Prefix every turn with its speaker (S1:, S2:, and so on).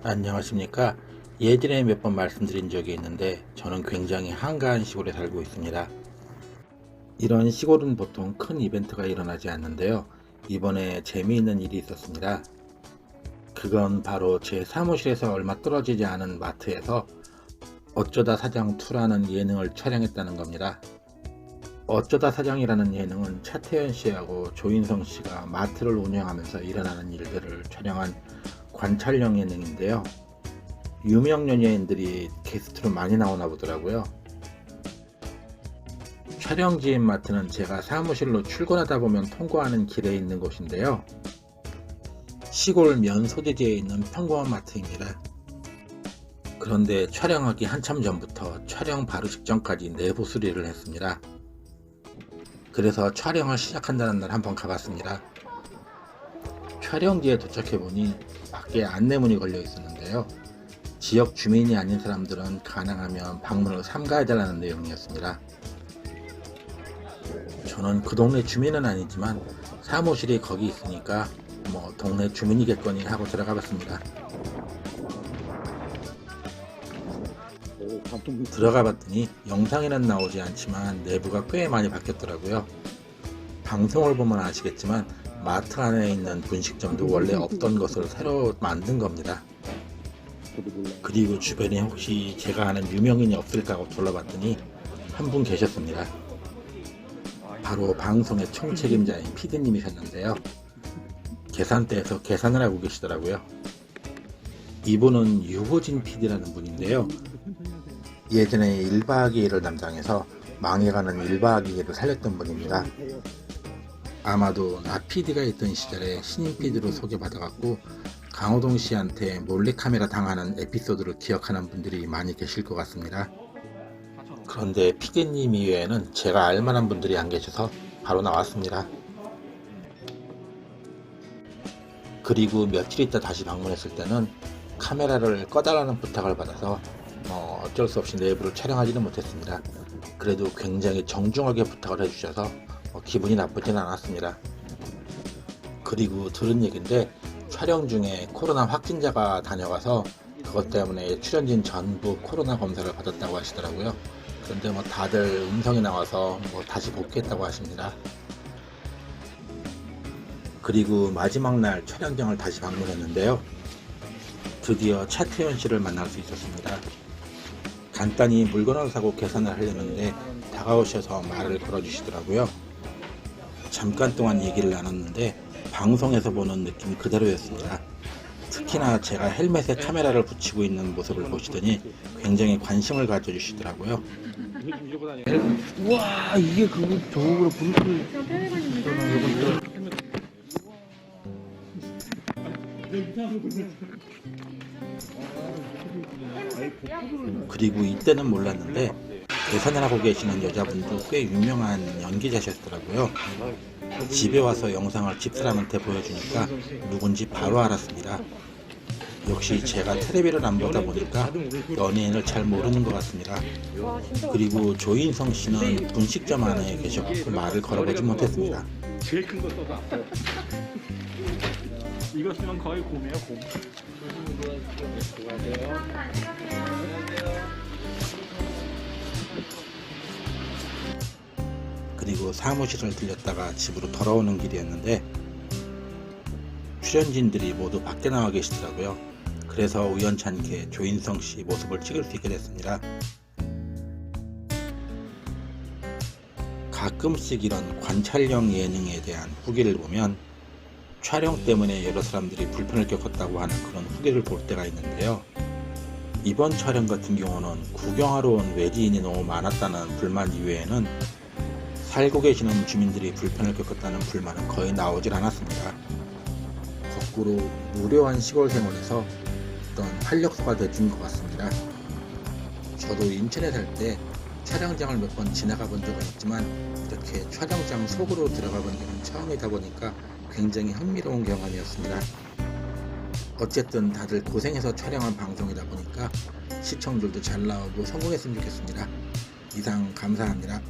S1: 안녕하십니까. 예전에 몇 번 말씀드린 적이 있는데 저는 굉장히 한가한 시골에 살고 있습니다. 이런 시골은 보통 큰 이벤트가 일어나지 않는데요. 이번에 재미있는 일이 있었습니다. 그건 바로 제 사무실에서 얼마 떨어지지 않은 마트에서 어쩌다 사장 2라는 예능을 촬영했다는 겁니다. 어쩌다 사장이라는 예능은 차태현 씨하고 조인성 씨가 마트를 운영하면서 일어나는 일들을 촬영한 관찰형 예능인데요. 유명 연예인들이 게스트로 많이 나오나 보더라고요. 촬영지인 마트는 제가 사무실로 출근하다 보면 통과하는 길에 있는 곳인데요. 시골 면 소재지에 있는 평범한 마트입니다. 그런데 촬영하기 한참 전부터 촬영 바로 직전까지 내부 수리를 했습니다. 그래서 촬영을 시작한다는 날 한번 가봤습니다. 촬영지에 도착해보니 밖에 안내문이 걸려 있었는데요. 지역 주민이 아닌 사람들은 가능하면 방문을 삼가해달라는 내용이었습니다. 저는 그 동네 주민은 아니지만 사무실이 거기 있으니까 동네 주민이겠거니 하고 들어가 봤습니다. 들어가 봤더니 영상에는 나오지 않지만 내부가 꽤 많이 바뀌었더라고요. 방송을 보면 아시겠지만 마트 안에 있는 분식점도 원래 없던 것을 새로 만든 겁니다. 그리고 주변에 혹시 제가 아는 유명인이 없을까 하고 둘러봤더니 한 분 계셨습니다. 바로 방송의 총책임자인 PD님이셨는데요. 계산대에서 계산을 하고 계시더라고요. 이분은 유호진 PD라는 분인데요. 예전에 1박 2일을 담당해서 망해가는 1박 2일을 살렸던 분입니다. 아마도 나 PD가 있던 시절에 신인 PD로 소개받아갖고 강호동 씨한테 몰래카메라 당하는 에피소드를 기억하는 분들이 많이 계실 것 같습니다. 그런데 PD님 이외에는 제가 알만한 분들이 안 계셔서 바로 나왔습니다. 그리고 며칠 있다 다시 방문했을 때는 카메라를 꺼달라는 부탁을 받아서 어쩔 수 없이 내부를 촬영하지는 못했습니다. 그래도 굉장히 정중하게 부탁을 해주셔서 기분이 나쁘진 않았습니다. 그리고 들은 얘기인데 촬영 중에 코로나 확진자가 다녀가서 그것 때문에 출연진 전부 코로나 검사를 받았다고 하시더라고요. 그런데 다들 음성이 나와서 다시 복귀했다고 하십니다. 그리고 마지막 날 촬영장을 다시 방문했는데요. 드디어 차태현 씨를 만날 수 있었습니다. 간단히 물건을 사고 계산을 하려는데 다가오셔서 말을 걸어주시더라고요. 잠깐 동안 얘기를 나눴는데 방송에서 보는 느낌 그대로였습니다. 특히나 제가 헬멧에 카메라를 붙이고 있는 모습을 보시더니 굉장히 관심을 가져주시더라고요.
S2: 우와, 이게 그거 저거로 불을
S1: 그리고 이때는 몰랐는데 계산을 하고 계시는 여자분도 꽤 유명한 연기자셨더라고요. 집에 와서 영상을 집사람한테 보여주니까 누군지 바로 알았습니다. 역시 제가 텔레비를 안 보다 보니까 연예인을 잘 모르는 것 같습니다. 그리고 조인성 씨는 분식점 안에 계셔서 말을 걸어보지 못했습니다.
S3: 제일 큰 거 써서 이거 쓰면 거의 곰이에요, 곰.
S1: 그리고 사무실을 들렸다가 집으로 돌아오는 길이었는데 출연진들이 모두 밖에 나와 계시더라고요. 그래서 우연찮게 조인성 씨 모습을 찍을 수 있게 됐습니다. 가끔씩 이런 관찰형 예능에 대한 후기를 보면 촬영 때문에 여러 사람들이 불편을 겪었다고 하는 그런 후기를 볼 때가 있는데요. 이번 촬영 같은 경우는 구경하러 온 외지인이 너무 많았다는 불만 이외에는 살고 계시는 주민들이 불편을 겪었다는 불만은 거의 나오질 않았습니다. 거꾸로 무료한 시골 생활에서 어떤 활력소가 되준 것 같습니다. 저도 인천에 살 때 촬영장을 몇 번 지나가 본 적은 있지만 이렇게 촬영장 속으로 들어가 본 적은 처음이다 보니까 굉장히 흥미로운 경험이었습니다. 어쨌든 다들 고생해서 촬영한 방송이다 보니까 시청률도 잘 나오고 성공했으면 좋겠습니다. 이상 감사합니다.